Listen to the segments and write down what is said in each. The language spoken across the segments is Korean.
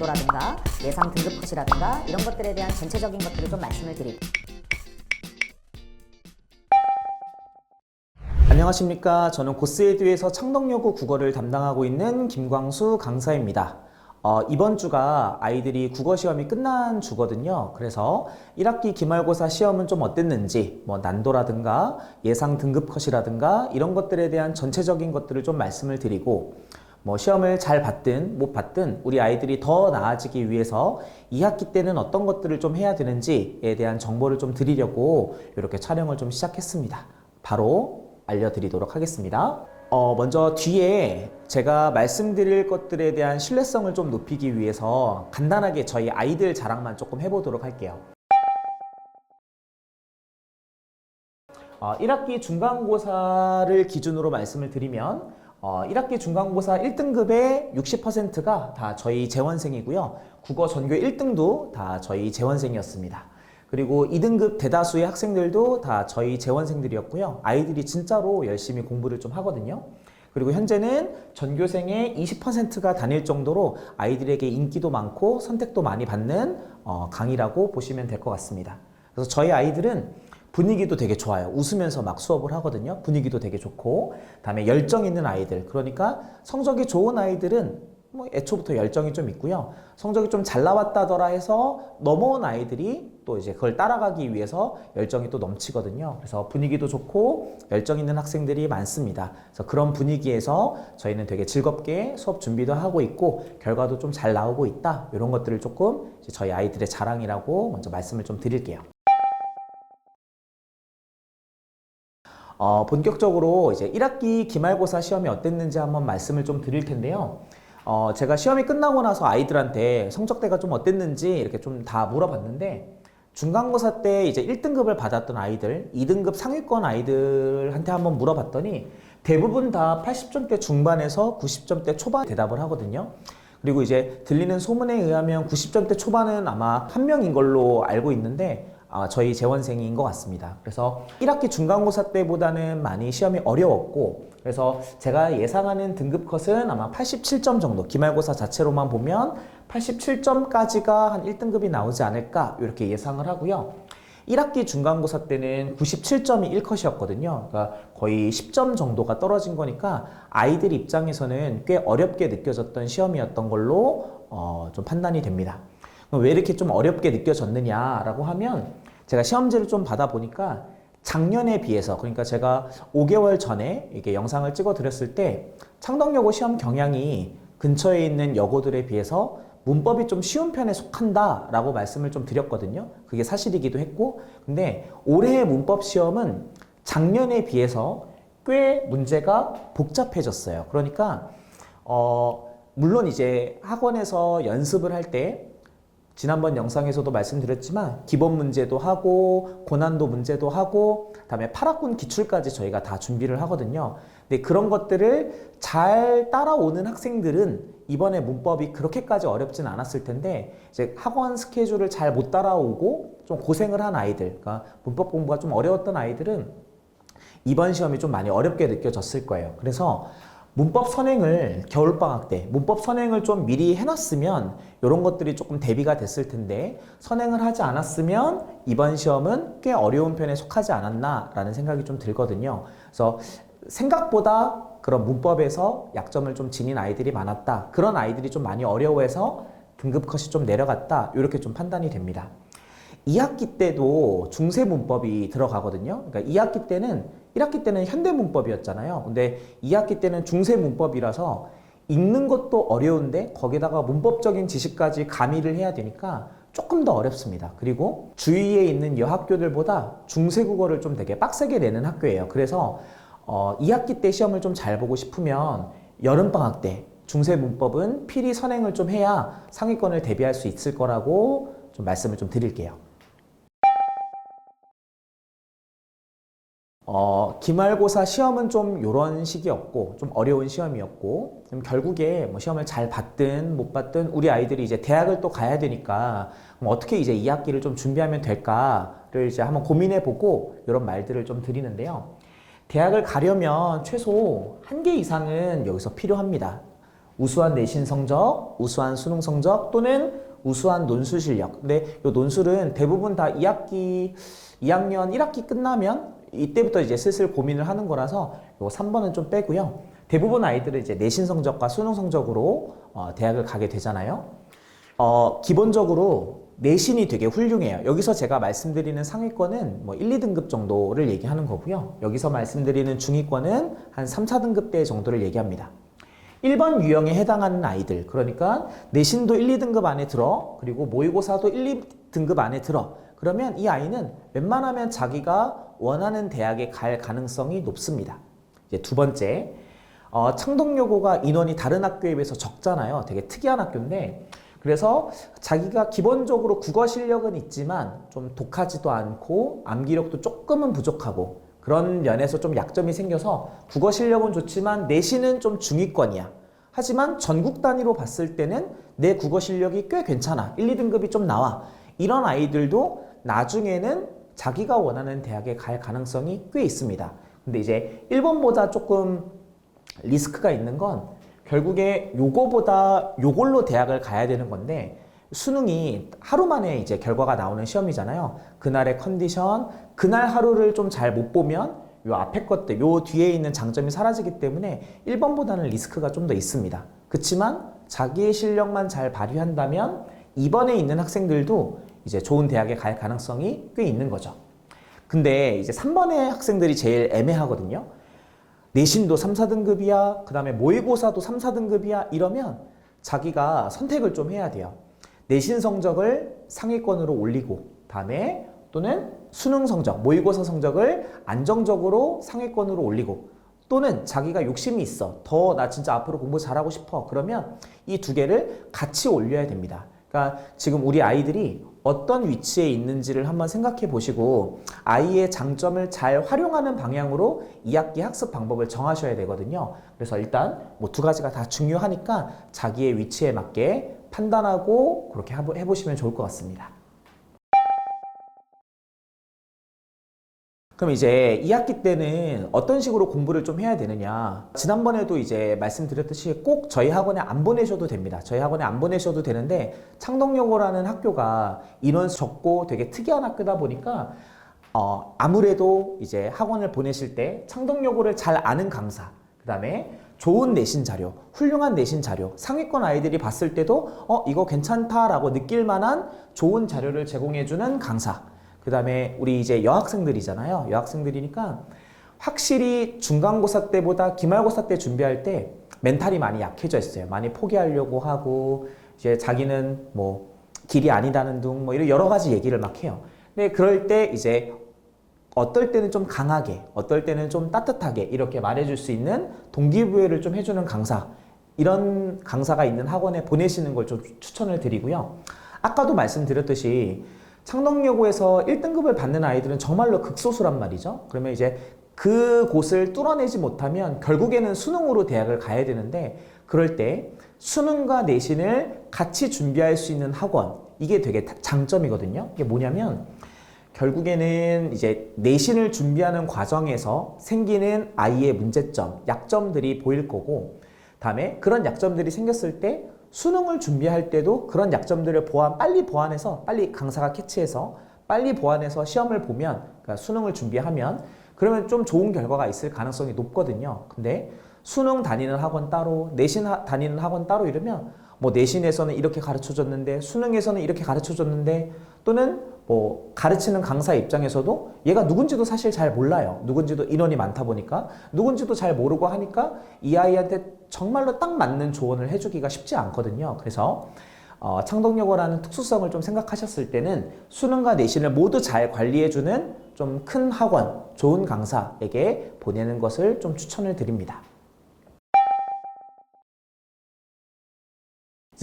난도라든가 예상 등급 컷이라든가 이런 것들에 대한 전체적인 것들을 좀 말씀을 드릴게요. 안녕하십니까. 저는 고스에듀에서 창덕여고 국어를 담당하고 있는 김광수 강사입니다. 이번 주가 아이들이 국어 시험이 끝난 주거든요. 그래서 1학기 기말고사 시험은 좀 어땠는지, 난도라든가 예상 등급 컷이라든가 이런 것들에 대한 전체적인 것들을 좀 말씀을 드리고, 시험을 잘 봤든 못 봤든 우리 아이들이 더 나아지기 위해서 2학기 때는 어떤 것들을 좀 해야 되는지에 대한 정보를 좀 드리려고 이렇게 촬영을 좀 시작했습니다. 바로 알려드리도록 하겠습니다. 먼저 뒤에 제가 말씀드릴 것들에 대한 신뢰성을 좀 높이기 위해서 간단하게 저희 아이들 자랑만 조금 해보도록 할게요. 1학기 중간고사를 기준으로 말씀을 드리면 1학기 중간고사 1등급의 60%가 다 저희 재원생이고요. 국어 전교 1등도 다 저희 재원생이었습니다. 그리고 2등급 대다수의 학생들도 다 저희 재원생들이었고요. 아이들이 진짜로 열심히 공부를 좀 하거든요. 그리고 현재는 전교생의 20%가 다닐 정도로 아이들에게 인기도 많고 선택도 많이 받는 강의라고 보시면 될 것 같습니다. 그래서 저희 아이들은 분위기도 되게 좋아요. 웃으면서 막 수업을 하거든요. 분위기도 되게 좋고, 그다음에 열정 있는 아이들, 그러니까 성적이 좋은 아이들은 애초부터 열정이 좀 있고요. 성적이 좀 잘 나왔다더라 해서 넘어온 아이들이 또 이제 그걸 따라가기 위해서 열정이 또 넘치거든요. 그래서 분위기도 좋고 열정 있는 학생들이 많습니다. 그래서 그런 분위기에서 저희는 되게 즐겁게 수업 준비도 하고 있고 결과도 좀 잘 나오고 있다. 이런 것들을 조금 이제 저희 아이들의 자랑이라고 먼저 말씀을 좀 드릴게요. 본격적으로 이제 1학기 기말고사 시험이 어땠는지 한번 말씀을 좀 드릴 텐데요. 제가 시험이 끝나고 나서 아이들한테 성적대가 좀 어땠는지 이렇게 좀 다 물어봤는데, 중간고사 때 이제 1등급을 받았던 아이들, 2등급 상위권 아이들한테 한번 물어봤더니 대부분 다 80점대 중반에서 90점대 초반 대답을 하거든요. 그리고 이제 들리는 소문에 의하면 90점대 초반은 아마 한 명인 걸로 알고 있는데 저희 재원생인 것 같습니다. 그래서 1학기 중간고사 때보다는 많이 시험이 어려웠고, 그래서 제가 예상하는 등급 컷은 아마 87점 정도, 기말고사 자체로만 보면 87점까지가 한 1등급이 나오지 않을까 이렇게 예상을 하고요. 1학기 중간고사 때는 97점이 1컷이었거든요. 그러니까 거의 10점 정도가 떨어진 거니까 아이들 입장에서는 꽤 어렵게 느껴졌던 시험이었던 걸로 좀 판단이 됩니다. 왜 이렇게 좀 어렵게 느껴졌느냐라고 하면, 제가 시험지를 좀 받아보니까 작년에 비해서, 그러니까 제가 5개월 전에 이게 영상을 찍어 드렸을 때 창덕여고 시험 경향이 근처에 있는 여고들에 비해서 문법이 좀 쉬운 편에 속한다 라고 말씀을 좀 드렸거든요. 그게 사실이기도 했고, 근데 올해의 문법 시험은 작년에 비해서 꽤 문제가 복잡해졌어요. 그러니까 물론 이제 학원에서 연습을 할 때 지난번 영상에서도 말씀드렸지만 기본 문제도 하고 고난도 문제도 하고 그다음에 8학군 기출까지 저희가 다 준비를 하거든요. 근데 그런 것들을 잘 따라오는 학생들은 이번에 문법이 그렇게까지 어렵진 않았을 텐데, 이제 학원 스케줄을 잘 못 따라오고 좀 고생을 한 아이들, 그러니까 문법 공부가 좀 어려웠던 아이들은 이번 시험이 좀 많이 어렵게 느껴졌을 거예요. 그래서 문법 선행을 겨울방학 때 문법 선행을 좀 미리 해놨으면 이런 것들이 조금 대비가 됐을 텐데, 선행을 하지 않았으면 이번 시험은 꽤 어려운 편에 속하지 않았나 라는 생각이 좀 들거든요. 그래서 생각보다 그런 문법에서 약점을 좀 지닌 아이들이 많았다, 그런 아이들이 좀 많이 어려워해서 등급 컷이 좀 내려갔다, 이렇게 좀 판단이 됩니다. 2학기 때도 중세 문법이 들어가거든요. 그러니까 2학기 때는 1학기 때는 현대 문법이었잖아요. 근데 2학기 때는 중세 문법이라서 읽는 것도 어려운데 거기다가 문법적인 지식까지 가미를 해야 되니까 조금 더 어렵습니다. 그리고 주위에 있는 여학교들보다 중세 국어를 좀 되게 빡세게 내는 학교예요. 그래서 2학기 때 시험을 좀 잘 보고 싶으면 여름방학 때 중세 문법은 필히 선행을 좀 해야 상위권을 대비할 수 있을 거라고 좀 말씀을 좀 드릴게요. 기말고사 시험은 좀 이런 식이었고 좀 어려운 시험이었고, 결국에 시험을 잘 봤든 못 봤든 우리 아이들이 이제 대학을 또 가야 되니까 어떻게 이제 2학기를 좀 준비하면 될까를 이제 한번 고민해 보고 이런 말들을 좀 드리는데요. 대학을 가려면 최소 1개 이상은 여기서 필요합니다. 우수한 내신 성적, 우수한 수능 성적 또는 우수한 논술 실력. 근데 이 논술은 대부분 다 2학년 1학기 끝나면 이때부터 이제 슬슬 고민을 하는 거라서 요 3번은 좀 빼고요. 대부분 아이들은 이제 내신 성적과 수능 성적으로 대학을 가게 되잖아요. 기본적으로 내신이 되게 훌륭해요. 여기서 제가 말씀드리는 상위권은 뭐 1, 2등급 정도를 얘기하는 거고요. 여기서 말씀드리는 중위권은 한 3, 4등급대 정도를 얘기합니다. 1번 유형에 해당하는 아이들, 그러니까 내신도 1, 2등급 안에 들어, 그리고 모의고사도 1, 2등급 안에 들어. 그러면 이 아이는 웬만하면 자기가 원하는 대학에 갈 가능성이 높습니다. 이제 두 번째, 창동여고가 인원이 다른 학교에 비해서 적잖아요. 되게 특이한 학교인데, 그래서 자기가 기본적으로 국어 실력은 있지만 좀 독하지도 않고 암기력도 조금은 부족하고 그런 면에서 좀 약점이 생겨서 국어 실력은 좋지만 내신은 좀 중위권이야. 하지만 전국 단위로 봤을 때는 내 국어 실력이 꽤 괜찮아. 1, 2등급이 좀 나와. 이런 아이들도 나중에는 자기가 원하는 대학에 갈 가능성이 꽤 있습니다. 근데 이제 1번보다 조금 리스크가 있는 건 결국에 요걸로 대학을 가야 되는 건데 수능이 하루 만에 이제 결과가 나오는 시험이잖아요. 그날의 컨디션, 그날 하루를 좀 잘 못 보면 요 앞에 것들, 요 뒤에 있는 장점이 사라지기 때문에 1번보다는 리스크가 좀 더 있습니다. 그렇지만 자기의 실력만 잘 발휘한다면 2번에 있는 학생들도 이제 좋은 대학에 갈 가능성이 꽤 있는 거죠. 근데 이제 3번의 학생들이 제일 애매하거든요. 내신도 3, 4등급이야. 그 다음에 모의고사도 3, 4등급이야. 이러면 자기가 선택을 좀 해야 돼요. 내신 성적을 상위권으로 올리고 다음에 또는 수능 성적, 모의고사 성적을 안정적으로 상위권으로 올리고 또는 자기가 욕심이 있어. 더 나 진짜 앞으로 공부 잘하고 싶어. 그러면 이 두 개를 같이 올려야 됩니다. 그러니까 지금 우리 아이들이 어떤 위치에 있는지를 한번 생각해 보시고 아이의 장점을 잘 활용하는 방향으로 2학기 학습 방법을 정하셔야 되거든요. 그래서 일단 뭐 두 가지가 다 중요하니까 자기의 위치에 맞게 판단하고 그렇게 해보시면 좋을 것 같습니다. 그럼 이제 2학기 때는 어떤 식으로 공부를 좀 해야 되느냐. 지난번에도 이제 말씀드렸듯이 꼭 저희 학원에 안 보내셔도 됩니다. 저희 학원에 안 보내셔도 되는데 창동여고라는 학교가 인원 적고 되게 특이한 학교다 보니까 아무래도 이제 학원을 보내실 때 창동여고를 잘 아는 강사, 그 다음에 좋은 내신 자료, 훌륭한 내신 자료, 상위권 아이들이 봤을 때도 이거 괜찮다라고 느낄 만한 좋은 자료를 제공해주는 강사, 그 다음에 우리 이제 여학생들이잖아요. 여학생들이니까 확실히 중간고사 때보다 기말고사 때 준비할 때 멘탈이 많이 약해져 있어요. 많이 포기하려고 하고 이제 자기는 뭐 길이 아니다는 둥 뭐 이런 여러 가지 얘기를 막 해요. 근데 그럴 때 이제 어떨 때는 좀 강하게, 어떨 때는 좀 따뜻하게 이렇게 말해줄 수 있는 동기부여를 좀 해주는 강사, 이런 강사가 있는 학원에 보내시는 걸 좀 추천을 드리고요. 아까도 말씀드렸듯이 창동여고에서 1등급을 받는 아이들은 정말로 극소수란 말이죠. 그러면 이제 그 곳을 뚫어내지 못하면 결국에는 수능으로 대학을 가야 되는데 그럴 때 수능과 내신을 같이 준비할 수 있는 학원, 이게 되게 장점이거든요. 이게 뭐냐면 결국에는 이제 내신을 준비하는 과정에서 생기는 아이의 문제점, 약점들이 보일 거고 다음에 그런 약점들이 생겼을 때 수능을 준비할 때도 그런 약점들을 빨리 보완해서 빨리 강사가 캐치해서 빨리 보완해서 시험을 보면 그러니까 수능을 준비하면 그러면 좀 좋은 결과가 있을 가능성이 높거든요. 근데 수능 다니는 학원 따로 내신 다니는 학원 따로 이러면 뭐 내신에서는 이렇게 가르쳐줬는데 수능에서는 이렇게 가르쳐줬는데 또는 뭐 가르치는 강사 입장에서도 얘가 누군지도 사실 잘 몰라요. 누군지도 인원이 많다 보니까 누군지도 잘 모르고 하니까 이 아이한테 정말로 딱 맞는 조언을 해주기가 쉽지 않거든요. 그래서 창동여고라는 특수성을 좀 생각하셨을 때는 수능과 내신을 모두 잘 관리해주는 좀 큰 학원, 좋은 강사에게 보내는 것을 좀 추천을 드립니다.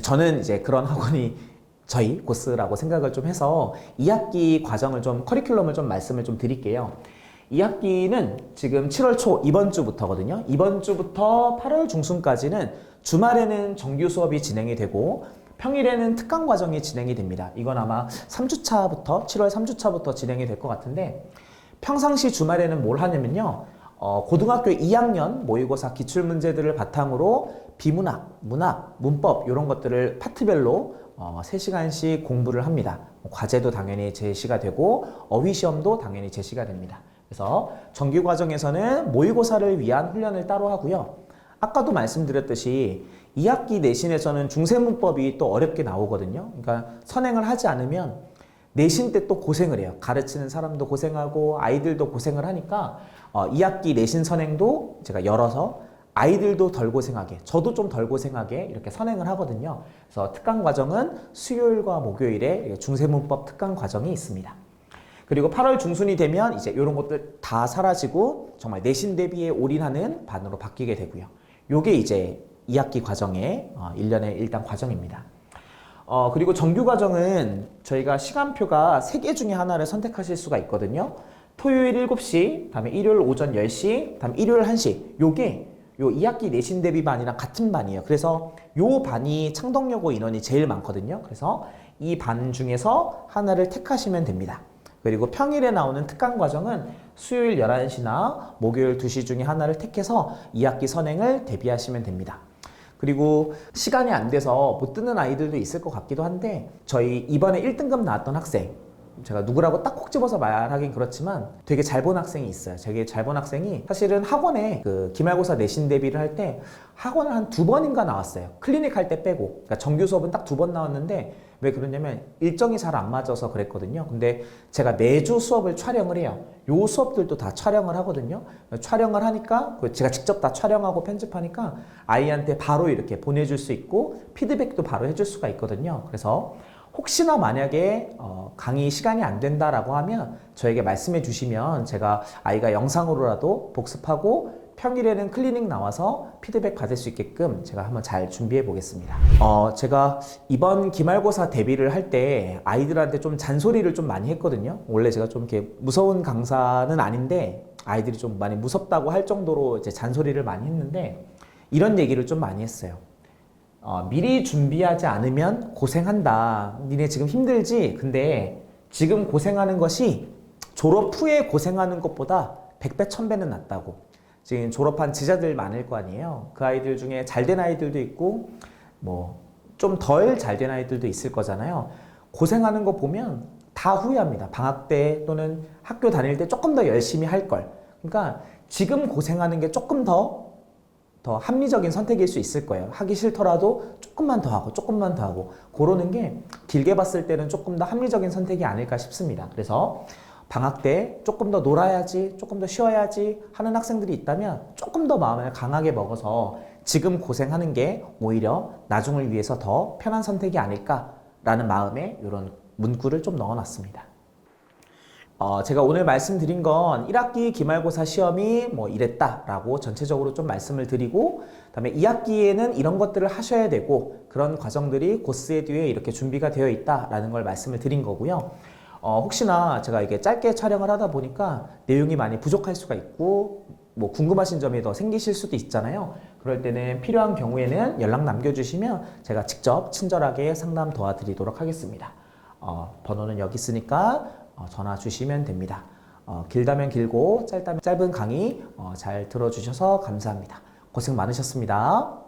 저는 이제 그런 학원이 저희 코스라고 생각을 좀 해서 2학기 과정을 좀 커리큘럼을 좀 말씀을 좀 드릴게요. 2학기는 지금 7월 초 이번 주부터거든요. 이번 주부터 8월 중순까지는 주말에는 정규 수업이 진행이 되고 평일에는 특강 과정이 진행이 됩니다. 이건 아마 3주차부터 7월 3주차부터 진행이 될 것 같은데 평상시 주말에는 뭘 하냐면요. 고등학교 2학년 모의고사 기출문제들을 바탕으로 비문학, 문학, 문법 이런 것들을 파트별로 3시간씩 공부를 합니다. 과제도 당연히 제시가 되고 어휘 시험도 당연히 제시가 됩니다. 그래서 정규 과정에서는 모의고사를 위한 훈련을 따로 하고요. 아까도 말씀드렸듯이 2학기 내신에서는 중세문법이 또 어렵게 나오거든요. 그러니까 선행을 하지 않으면 내신 때 또 고생을 해요. 가르치는 사람도 고생하고 아이들도 고생을 하니까 2학기 내신 선행도 제가 열어서 아이들도 덜 고생하게, 저도 좀 덜 고생하게 이렇게 선행을 하거든요. 그래서 특강 과정은 수요일과 목요일에 중세문법 특강 과정이 있습니다. 그리고 8월 중순이 되면 이제 이런 것들 다 사라지고 정말 내신 대비에 올인하는 반으로 바뀌게 되고요. 요게 이제 2학기 과정의 1년의 일단 과정입니다. 그리고 정규 과정은 저희가 시간표가 3개 중에 하나를 선택하실 수가 있거든요. 토요일 7시, 다음에 일요일 오전 10시, 다음에 일요일 1시. 요게 요 2학기 내신 대비 반이랑 같은 반이에요. 그래서 요 반이 창덕여고 인원이 제일 많거든요. 그래서 이 반 중에서 하나를 택하시면 됩니다. 그리고 평일에 나오는 특강 과정은 수요일 11시나 목요일 2시 중에 하나를 택해서 2학기 선행을 대비하시면 됩니다. 그리고 시간이 안 돼서 못 듣는 아이들도 있을 것 같기도 한데 저희 이번에 1등급 나왔던 학생, 제가 누구라고 딱 콕 집어서 말하긴 그렇지만 되게 잘 본 학생이 있어요. 되게 잘 본 학생이 사실은 학원에 그 기말고사 내신 대비를 할 때 학원을 한 2번인가 나왔어요. 클리닉 할 때 빼고. 그러니까 정규 수업은 딱 2번 나왔는데 왜 그러냐면 일정이 잘 안 맞아서 그랬거든요. 근데 제가 매주 수업을 촬영을 해요. 요 수업들도 다 촬영을 하거든요. 촬영을 하니까 제가 직접 다 촬영하고 편집하니까 아이한테 바로 이렇게 보내줄 수 있고 피드백도 바로 해줄 수가 있거든요. 그래서 혹시나 만약에 강의 시간이 안 된다라고 하면 저에게 말씀해 주시면 제가 아이가 영상으로라도 복습하고 평일에는 클리닉 나와서 피드백 받을 수 있게끔 제가 한번 잘 준비해 보겠습니다. 제가 이번 기말고사 대비를 할 때 아이들한테 좀 잔소리를 좀 많이 했거든요. 원래 제가 좀 이렇게 무서운 강사는 아닌데 아이들이 좀 많이 무섭다고 할 정도로 이제 잔소리를 많이 했는데 이런 얘기를 좀 많이 했어요. 미리 준비하지 않으면 고생한다. 니네 지금 힘들지? 근데 지금 고생하는 것이 졸업 후에 고생하는 것보다 100배, 1000배는 낫다고. 지금 졸업한 지자들 많을 거 아니에요. 그 아이들 중에 잘 된 아이들도 있고 뭐 좀 덜 잘 된 아이들도 있을 거잖아요. 고생하는 거 보면 다 후회합니다. 방학 때 또는 학교 다닐 때 조금 더 열심히 할 걸. 그러니까 지금 고생하는 게 조금 더 합리적인 선택일 수 있을 거예요. 하기 싫더라도 조금만 더 하고 조금만 더 하고 그러는 게 길게 봤을 때는 조금 더 합리적인 선택이 아닐까 싶습니다. 그래서 방학 때 조금 더 놀아야지, 조금 더 쉬어야지 하는 학생들이 있다면 조금 더 마음을 강하게 먹어서 지금 고생하는 게 오히려 나중을 위해서 더 편한 선택이 아닐까라는 마음에 이런 문구를 좀 넣어놨습니다. 제가 오늘 말씀드린 건 1학기 기말고사 시험이 뭐 이랬다라고 전체적으로 좀 말씀을 드리고 그다음에 2학기에는 이런 것들을 하셔야 되고 그런 과정들이 고스에 뒤에 이렇게 준비가 되어 있다라는 걸 말씀을 드린 거고요. 혹시나 제가 이게 짧게 촬영을 하다 보니까 내용이 많이 부족할 수가 있고 뭐 궁금하신 점이 더 생기실 수도 있잖아요. 그럴 때는 필요한 경우에는 연락 남겨주시면 제가 직접 친절하게 상담 도와드리도록 하겠습니다. 번호는 여기 있으니까 전화 주시면 됩니다. 길다면 길고 짧다면 짧은 강의 잘 들어주셔서 감사합니다. 고생 많으셨습니다.